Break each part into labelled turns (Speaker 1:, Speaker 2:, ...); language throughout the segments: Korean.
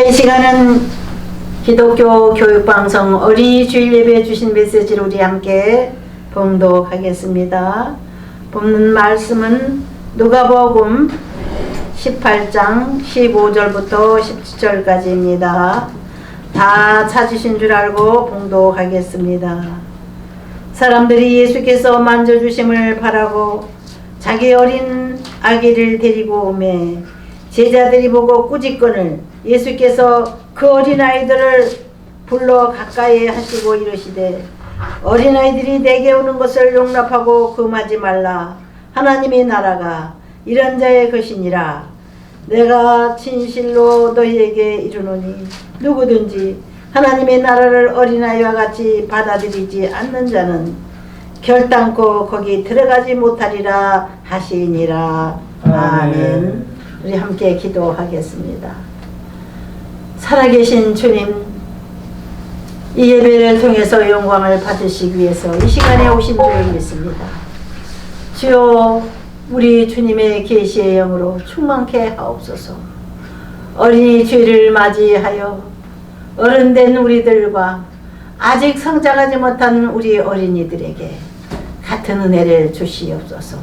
Speaker 1: 이 시간은 기독교 교육방송 어린이 주일 예배 주신 메시지를 우리 함께 봉독하겠습니다. 본문 말씀은 누가복음 18장 15절부터 17절까지입니다. 다 찾으신 줄 알고 봉독하겠습니다. 사람들이 예수께서 만져주심을 바라고 자기 어린 아기를 데리고 오매 제자들이 보고 꾸짖거늘 예수께서 그 어린아이들을 불러 가까이 하시고 이르시되 어린아이들이 내게 오는 것을 용납하고 금하지 말라. 하나님의 나라가 이런 자의 것이니라. 내가 진실로 너희에게 이르노니 누구든지 하나님의 나라를 어린아이와 같이 받아들이지 않는 자는 결단코 거기 들어가지 못하리라 하시니라. 아멘. 우리 함께 기도하겠습니다. 살아계신 주님, 이 예배를 통해서 영광을 받으시기 위해서 이 시간에 오신 줄 믿습니다. 주여, 우리 주님의 계시의 영으로 충만케 하옵소서. 어린이 주일을 맞이하여 어른된 우리들과 아직 성장하지 못한 우리 어린이들에게 같은 은혜를 주시옵소서.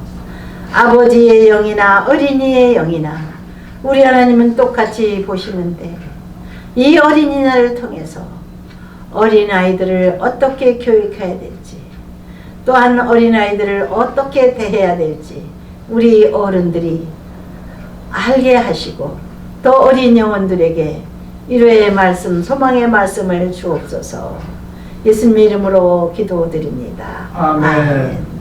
Speaker 1: 아버지의 영이나 어린이의 영이나 우리 하나님은 똑같이 보시는데 이 어린이날을 통해서 어린아이들을 어떻게 교육해야 될지, 또한 어린아이들을 어떻게 대해야 될지 우리 어른들이 알게 하시고 또 어린 영혼들에게 위로의 말씀, 소망의 말씀을 주옵소서. 예수님의 이름으로 기도드립니다. 아멘.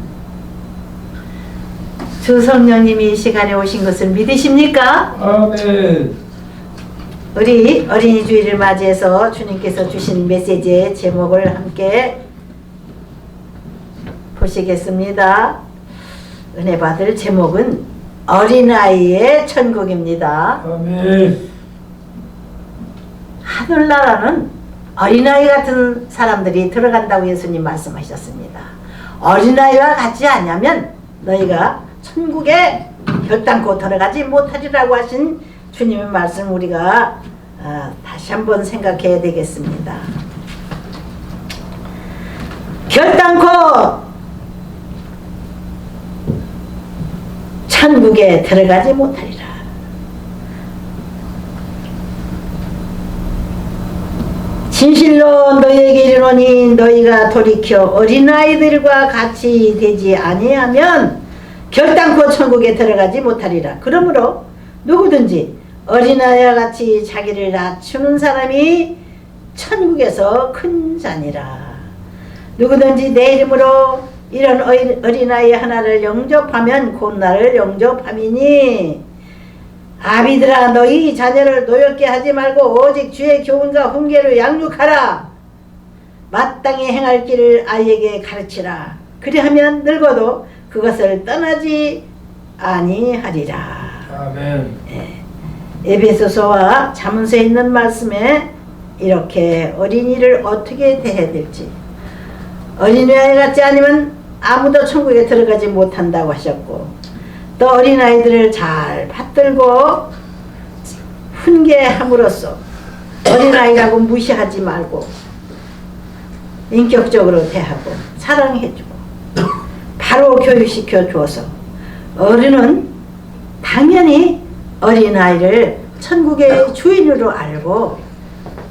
Speaker 1: 주 성령님이 이 시간에 오신 것을 믿으십니까?
Speaker 2: 아멘.
Speaker 1: 우리 어린이 주일을 맞이해서 주님께서 주신 메시지의 제목을 함께 보시겠습니다. 은혜 받을 제목은 어린아이의 천국입니다.
Speaker 2: 아멘.
Speaker 1: 하늘나라는 어린아이 같은 사람들이 들어간다고 예수님 말씀하셨습니다. 어린아이와 같지 않냐면 너희가 천국에 결단코 들어가지 못하리라고 하신 주님의 말씀 우리가 다시 한번 생각해야 되겠습니다. 결단코 천국에 들어가지 못하리라. 진실로 너희에게 이르노니 너희가 돌이켜 어린아이들과 같이 되지 아니하면 결단코 천국에 들어가지 못하리라. 그러므로 누구든지 어린아이와 같이 자기를 낮추는 사람이 천국에서 큰 자니라. 누구든지 내 이름으로 이런 어린아이 하나를 영접하면 곧 나를 영접함이니 아비들아 너희 자녀를 노엽게 하지 말고 오직 주의 교훈과 훈계로 양육하라. 마땅히 행할 길을 아이에게 가르치라. 그리하면 늙어도 그것을 떠나지 아니하리라.
Speaker 2: 아멘.
Speaker 1: 에베소서와 잠언서에 있는 말씀에 이렇게 어린이를 어떻게 대해야 될지, 어린아이 같지 않으면 아무도 천국에 들어가지 못한다고 하셨고, 또 어린아이들을 잘 받들고 훈계함으로써 어린아이라고 무시하지 말고 인격적으로 대하고 사랑해주고 바로 교육시켜 주어서 어른은 당연히 어린아이를 천국의 주인으로 알고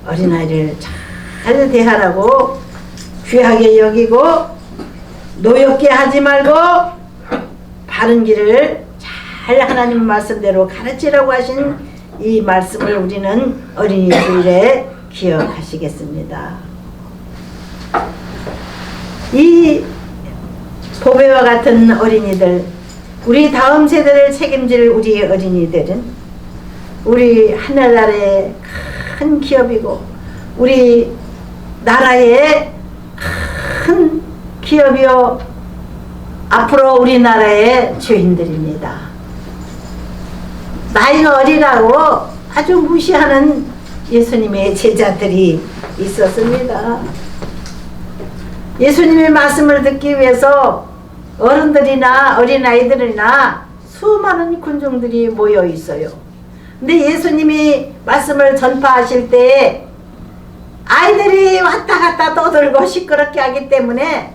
Speaker 1: 어린아이를 잘 대하라고 귀하게 여기고 노엽게 하지 말고 바른 길을 잘 하나님 말씀대로 가르치라고 하신 이 말씀을 우리는 어린이 주일에 기억하시겠습니다. 이 보배와 같은 어린이들, 우리 다음 세대를 책임질 우리 어린이들은 우리 하늘나라의 큰 기업이고 우리 나라의 큰 기업이요 앞으로 우리나라의 주인들입니다. 나이가 어리라고 아주 무시하는 예수님의 제자들이 있었습니다. 예수님의 말씀을 듣기 위해서 어른들이나 어린아이들이나 수많은 군중들이 모여 있어요. 근데 예수님이 말씀을 전파하실 때 아이들이 왔다 갔다 떠들고 시끄럽게 하기 때문에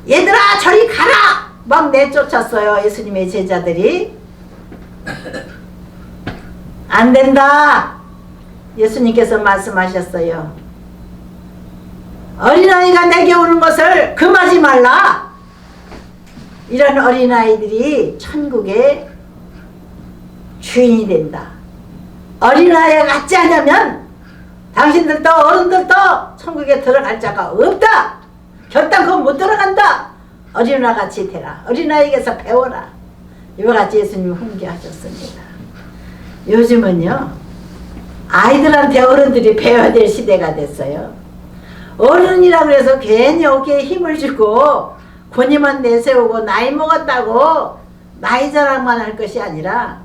Speaker 1: 얘들아 저리 가라! 막 내쫓았어요. 예수님의 제자들이. 안 된다. 예수님께서 말씀하셨어요. 어린아이가 내게 오는 것을 금하지 말라. 이런 어린아이들이 천국의 주인이 된다. 어린아이가 같지 않으면 당신들도 어른들도 천국에 들어갈 자가 없다. 결단코 못 들어간다. 어린아이 같이 되라. 어린아이에게서 배워라. 이와 같이 예수님이 훈계하셨습니다. 요즘은요 아이들한테 어른들이 배워야 될 시대가 됐어요. 어른이라고 해서 괜히 어깨에 힘을 주고 권위만 내세우고 나이 먹었다고 나이 자랑만 할 것이 아니라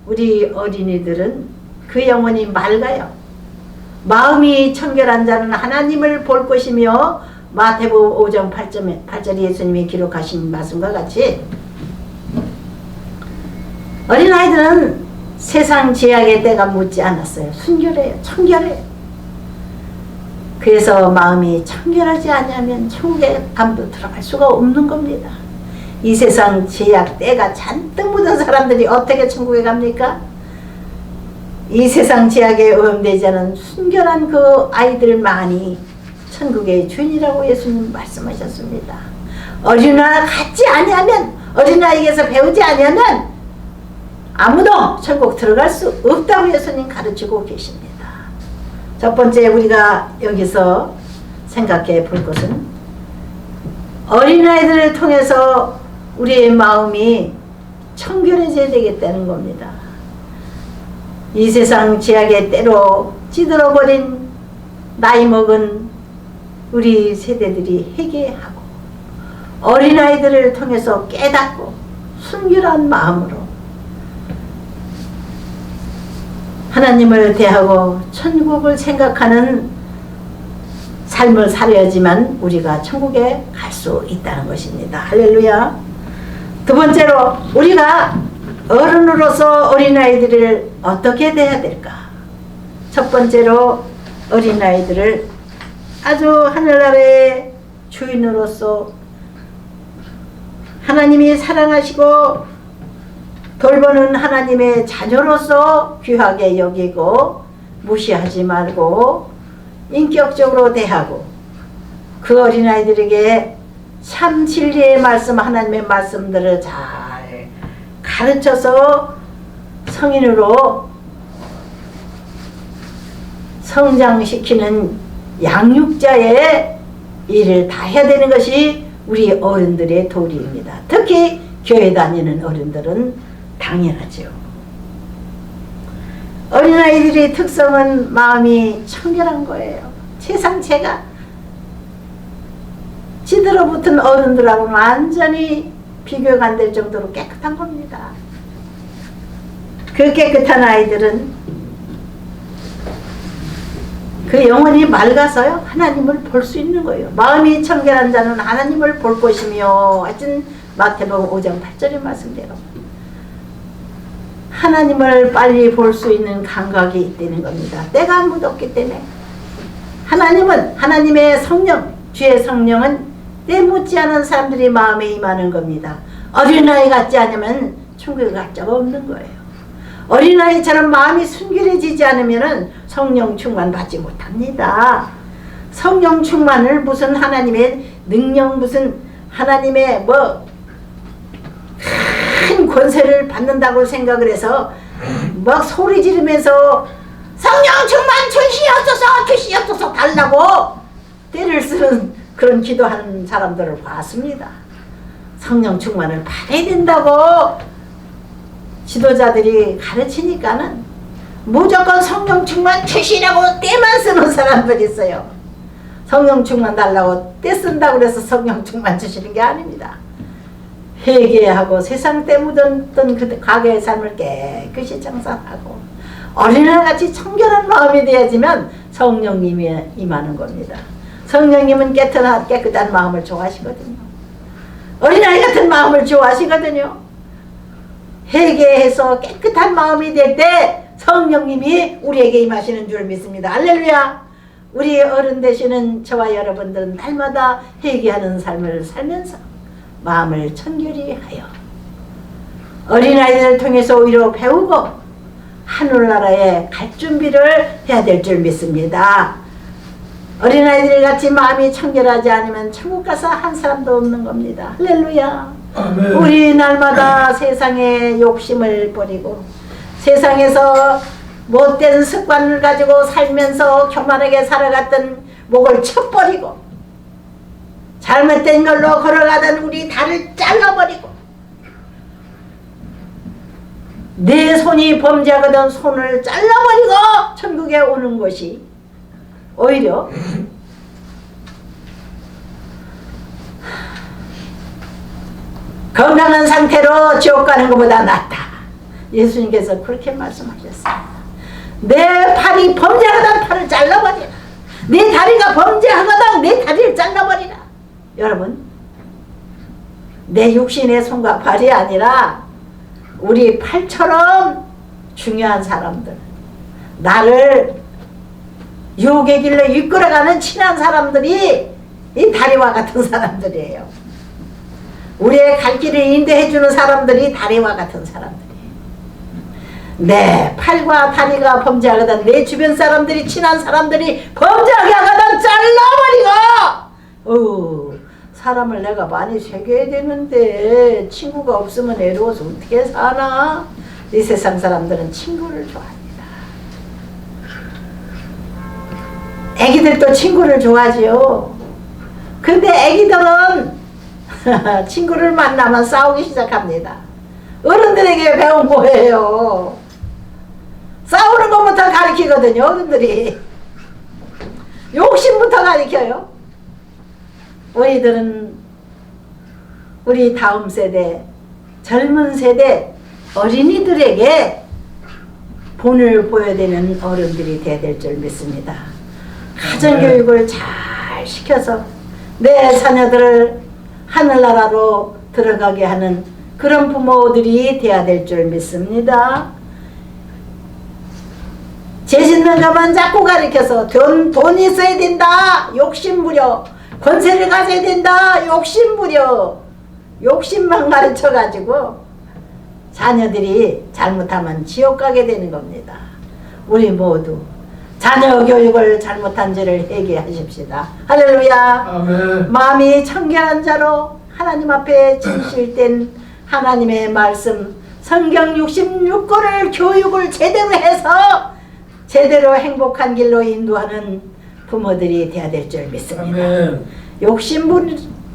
Speaker 1: 우리 어린이들은 그 영혼이 맑아요. 마음이 청결한 자는 하나님을 볼 것이며 마태복음 5장 8절에 예수님이 기록하신 말씀과 같이 어린아이들은 세상 제약의 때가 묻지 않았어요. 순결해요. 청결해요. 그래서 마음이 청결하지 않으면 천국에 아무도 들어갈 수가 없는 겁니다. 이 세상 제약 때가 잔뜩 묻은 사람들이 어떻게 천국에 갑니까? 이 세상 제약에 오염되지 않은 순결한 그 아이들만이 천국의 주인이라고 예수님 말씀하셨습니다. 어린아이 같지 아니하면 어린아이에게서 배우지 아니하면 아무도 천국 들어갈 수 없다고 예수님 가르치고 계십니다. 첫 번째 우리가 여기서 생각해 볼 것은 어린아이들을 통해서 우리의 마음이 청결해져야 되겠다는 겁니다. 이 세상 제약의 때로 찌들어버린 나이 먹은 우리 세대들이 회개하고 어린아이들을 통해서 깨닫고 순결한 마음으로 하나님을 대하고 천국을 생각하는 삶을 살아야지만 우리가 천국에 갈 수 있다는 것입니다. 할렐루야. 두 번째로 우리가 어른으로서 어린아이들을 어떻게 대해야 될까? 첫 번째로 어린아이들을 아주 하늘나라의 주인으로서 하나님이 사랑하시고 돌보는 하나님의 자녀로서 귀하게 여기고 무시하지 말고 인격적으로 대하고 그 어린아이들에게 참 진리의 말씀 하나님의 말씀들을 잘 가르쳐서 성인으로 성장시키는 양육자의 일을 다 해야 되는 것이 우리 어른들의 도리입니다. 특히 교회 다니는 어른들은 당연하죠. 어린아이들의 특성은 마음이 청결한 거예요. 세상 제가 지들어붙은 어른들하고는 완전히 비교가 안 될 정도로 깨끗한 겁니다. 그 깨끗한 아이들은 그 영혼이 맑아서요 하나님을 볼 수 있는 거예요. 마음이 청결한 자는 하나님을 볼 것이며 하여튼 마태복음 5장 8절의 말씀대로 하나님을 빨리 볼 수 있는 감각이 있다는 겁니다. 때가 묻었기 때문에 하나님은 하나님의 성령 주의 성령은 때 묻지 않은 사람들이 마음에 임하는 겁니다. 어린아이 같지 않으면 천국에 갈 자가 없는 거예요. 어린아이처럼 마음이 순결해지지 않으면 성령 충만 받지 못합니다. 성령 충만을 무슨 하나님의 능력 무슨 하나님의 큰 권세를 받는다고 생각을 해서 막 소리 지르면서 성령 충만 주시옵소서 달라고 때를 쓰는 그런 기도하는 사람들을 봤습니다. 성령 충만을 받아야 된다고 지도자들이 가르치니까는 무조건 성령 충만 주시라고 때만 쓰는 사람들이 있어요. 성령 충만 달라고 때 쓴다고 그래서 성령 충만 주시는 게 아닙니다. 회개하고 세상 때 묻었던 그 과거의 삶을 깨끗이 청산하고 어린아이같이 청결한 마음이 되어지면 성령님이 임하는 겁니다. 성령님은 깨끗한 마음을 좋아하시거든요. 어린아이 같은 마음을 좋아하시거든요. 회개해서 깨끗한 마음이 될 때 성령님이 우리에게 임하시는 줄 믿습니다. 할렐루야. 우리 어른 되시는 저와 여러분들은 날마다 회개하는 삶을 살면서 마음을 청결히 하여 어린아이들을 통해서 오히려 배우고 하늘나라에 갈 준비를 해야 될 줄 믿습니다. 어린아이들 같이 마음이 청결하지 않으면 천국 가서 한 사람도 없는 겁니다. 할렐루야.
Speaker 2: 아멘.
Speaker 1: 우리 날마다 세상의 욕심을 버리고 세상에서 못된 습관을 가지고 살면서 교만하게 살아갔던 목을 쳐버리고 잘못된 걸로 걸어가던 우리 다리를 잘라버리고 내 손이 범죄하거든 손을 잘라버리고 천국에 오는 것이 오히려 건강한 상태로 지옥 가는 것보다 낫다. 예수님께서 그렇게 말씀하셨어요. 내 팔이 범죄하거든 팔을 잘라버리라. 내 다리가 범죄하거든 내 다리를 잘라버리라. 여러분, 내 육신의 손과 발이 아니라 우리 팔처럼 중요한 사람들, 나를 유혹의 길로 이끌어가는 친한 사람들이 이 다리와 같은 사람들이에요. 우리의 갈 길을 인도해주는 사람들이 다리와 같은 사람들이에요. 내 팔과 다리가 범죄하거든 내 주변 사람들이 친한 사람들이 범죄하게 하거든 잘라버리고 사람을 내가 많이 새겨야 되는데 친구가 없으면 외로워서 어떻게 사나? 이 세상 사람들은 친구를 좋아합니다. 애기들도 친구를 좋아하지요. 근데 애기들은 친구를 만나면 싸우기 시작합니다. 어른들에게 배운 거예요. 싸우는 것부터 가르치거든요. 어른들이 욕심부터 가르쳐요. 우리들은 우리 다음 세대, 젊은 세대 어린이들에게 본을 보여야 되는 어른들이 되어야 될 줄 믿습니다. 가정교육을 잘 시켜서 내 자녀들을 하늘나라로 들어가게 하는 그런 부모들이 되어야 될 줄 믿습니다. 죄 짓는 것만 자꾸 가르쳐서 돈 있어야 된다 욕심부려, 권세를 가져야 된다 욕심부려, 욕심만 가르쳐가지고 자녀들이 잘못하면 지옥 가게 되는 겁니다. 우리 모두 자녀 교육을 잘못한 죄를 회개하십시다. 할렐루야.
Speaker 2: 아멘.
Speaker 1: 마음이 청결한 자로 하나님 앞에 진실된 하나님의 말씀 성경 66권을 교육을 제대로 해서 제대로 행복한 길로 인도하는 부모들이 되어야 될 줄 믿습니다.
Speaker 2: 아멘.
Speaker 1: 욕심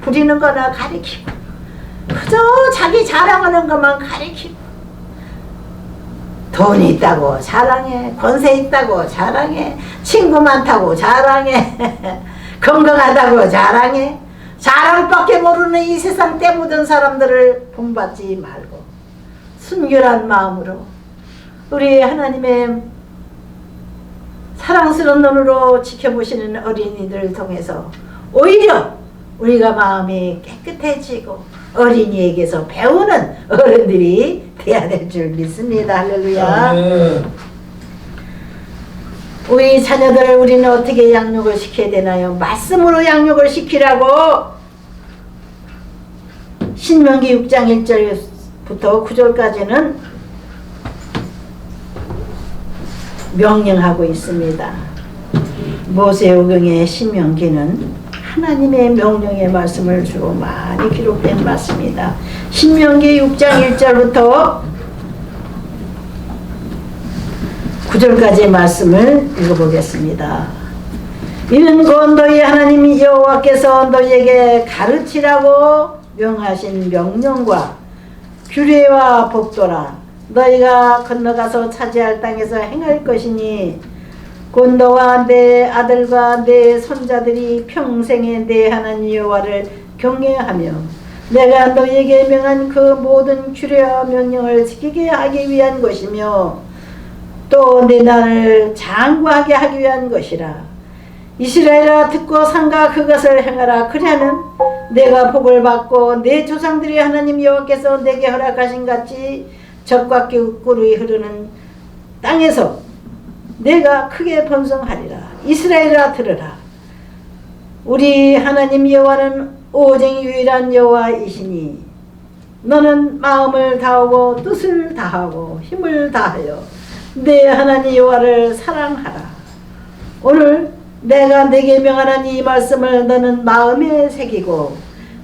Speaker 1: 부리는 거나 가리키고 그저 자기 자랑하는 것만 가리키고 돈이 있다고 자랑해, 권세 있다고 자랑해, 친구 많다고 자랑해, 건강하다고 자랑해. 자랑밖에 모르는 이 세상 때 묻은 사람들을 본받지 말고 순결한 마음으로 우리 하나님의 사랑스러운 눈으로 지켜보시는 어린이들을 통해서 오히려 우리가 마음이 깨끗해지고 어린이에게서 배우는 어른들이 돼야 될 줄 믿습니다. 할렐루야. 우리 자녀들을 우리는 어떻게 양육을 시켜야 되나요? 말씀으로 양육을 시키라고 신명기 6장 1절부터 9절까지는 명령하고 있습니다. 모세오경의 신명기는 하나님의 명령의 말씀을 주로 많이 기록된 말씀이다. 신명기 6장 1절부터 9절까지의 말씀을 읽어보겠습니다. 이는 곧 너희 하나님 여호와께서 너희에게 가르치라고 명하신 명령과 규례와 법도라. 너희가 건너가서 차지할 땅에서 행할 것이니 곧 너와 내 아들과 내 손자들이 평생에 내 하나님 여호와를 경외하며 내가 너희에게 명한 그 모든 규례와 명령을 지키게 하기 위한 것이며 또 내 나라를 장구하게 하기 위한 것이라. 이스라엘아 듣고 삼가 그것을 행하라. 그리하면 내가 복을 받고 내 조상들이 하나님 여호와께서 내게 허락하신 같이 적과 꿀이 흐르는 땅에서 내가 크게 번성하리라. 이스라엘아 들으라. 우리 하나님 여호와는 오직 유일한 여호와이시니 너는 마음을 다하고 뜻을 다하고 힘을 다하여 내 하나님 여호와를 사랑하라. 오늘 내가 내게 명하는 이 말씀을 너는 마음에 새기고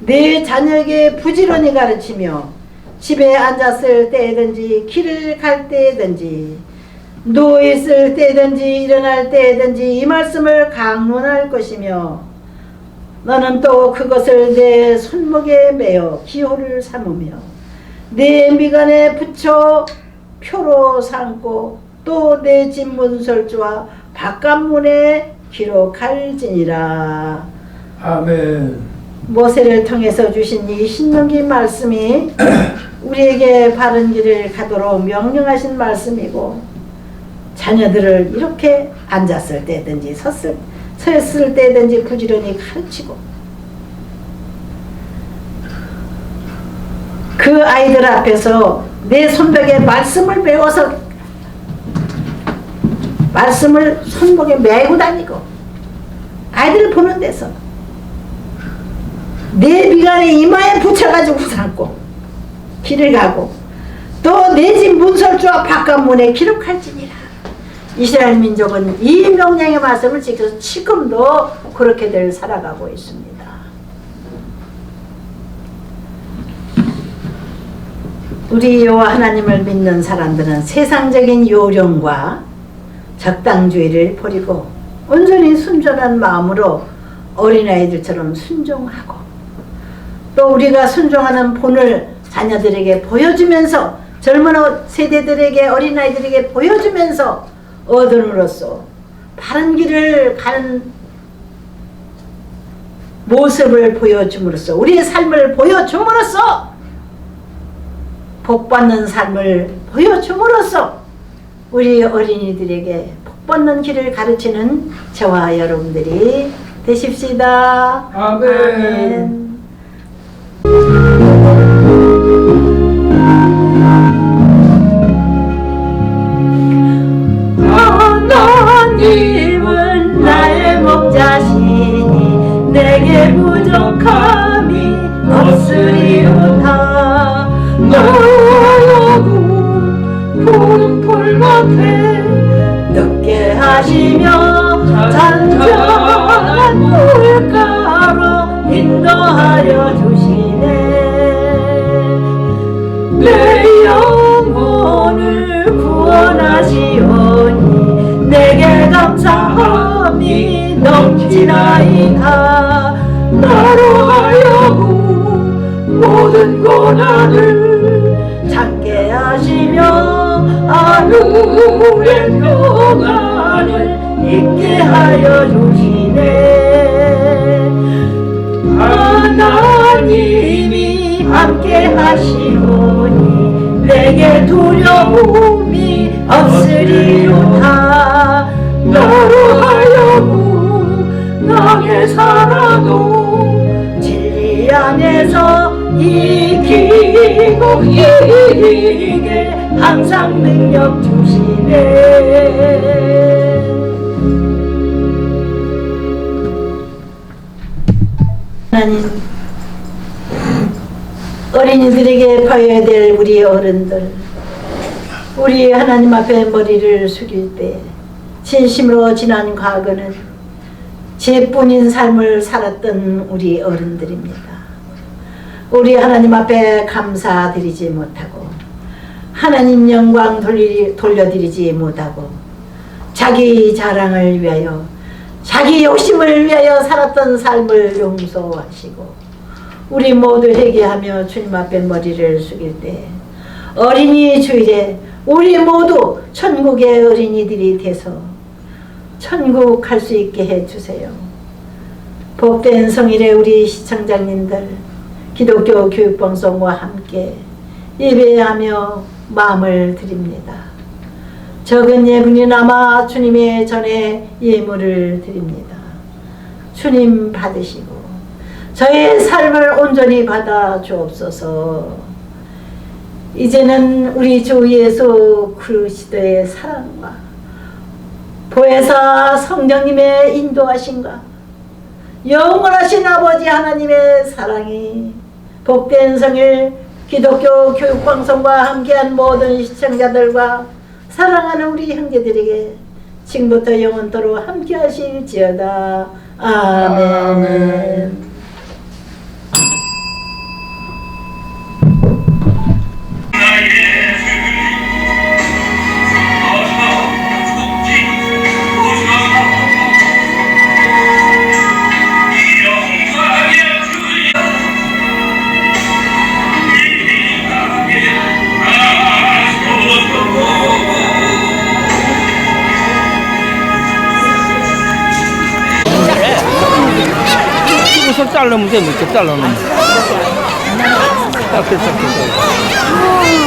Speaker 1: 내 자녀에게 부지런히 가르치며 집에 앉았을 때든지 길을 갈 때든지 누워있을 때든지 일어날 때든지 이 말씀을 강론할 것이며 너는 또 그것을 내 손목에 매어 기호를 삼으며 내 미간에 붙여 표로 삼고 또 내 집 문설주와 바깥문에 기록할지니라.
Speaker 2: 아멘.
Speaker 1: 모세를 통해서 주신 이 신명기 말씀이 우리에게 바른 길을 가도록 명령하신 말씀이고 자녀들을 이렇게 앉았을 때든지 섰을 때든지 부지런히 가르치고 그 아이들 앞에서 내 손벽에 말씀을 배워서 말씀을 손목에 메고 다니고 아이들을 보는 데서 내 미간에 이마에 붙여가지고 삼고 길을 가고 또 내 집 문설주와 바깥문에 기록할지니라. 이스라엘 민족은 이 명령의 말씀을 지켜서 지금도 그렇게들 살아가고 있습니다. 우리 여호와 하나님을 믿는 사람들은 세상적인 요령과 적당주의를 버리고 온전히 순전한 마음으로 어린아이들처럼 순종하고 또 우리가 순종하는 본을 자녀들에게 보여주면서 젊은 세대들에게 어린아이들에게 보여주면서 어른으로서 바른 길을 가는 모습을 보여줌으로써 우리의 삶을 보여줌으로써 복받는 삶을 보여줌으로써 우리 어린이들에게 복받는 길을 가르치는 저와 여러분들이 되십시다.
Speaker 2: 아멘.
Speaker 1: 하나님은 나의 목자시니 내게 부족함이 없으리로다. 너무 푸른 풀밭에 눕게 하시며 잔잔한 물가로 인도하여 주시네. 내 영혼을 구원하시오니 내게 감사함이 넘치나이다. 나로 하여금 모든 고난을 찾게 하시며 하늘의 평안을 있게 하여 주시네. 하나님이 함께 하시오니 내게 두려움이 없으리로다. 너로 하여금 나게 살아도 진리 안에서 이기고 이기게 항상 능력 주시네. 하나님, 어린이들에게 봐야 될 우리 어른들, 우리 하나님 앞에 머리를 숙일 때 진심으로 지난 과거는 죄뿐인 삶을 살았던 우리 어른들입니다. 우리 하나님 앞에 감사드리지 못하고 하나님 영광 돌려드리지 못하고 자기 자랑을 위하여 자기 욕심을 위하여 살았던 삶을 용서하시고 우리 모두 회개하며 주님 앞에 머리를 숙일 때 어린이 주일에 우리 모두 천국의 어린이들이 돼서 천국 갈 수 있게 해주세요. 복된 성일의 우리 시청자님들 기독교 교육방송과 함께 예배하며 마음을 드립니다. 적은 예분이나마 주님의 전에 예물을 드립니다. 주님 받으시고 저의 삶을 온전히 받아 주옵소서. 이제는 우리 주 예수 그리스도의 사랑과 보혜사 성령님의 인도하심과 영원하신 아버지 하나님의 사랑이 복된 성일 기독교 교육방송과 함께한 모든 시청자들과 사랑하는 우리 형제들에게 지금부터 영원토록 함께 하실지어다. 아멘.
Speaker 2: 아멘.
Speaker 3: 잘라면 돼, 뭐, 잘라면. 딱, 딱, 딱, 딱.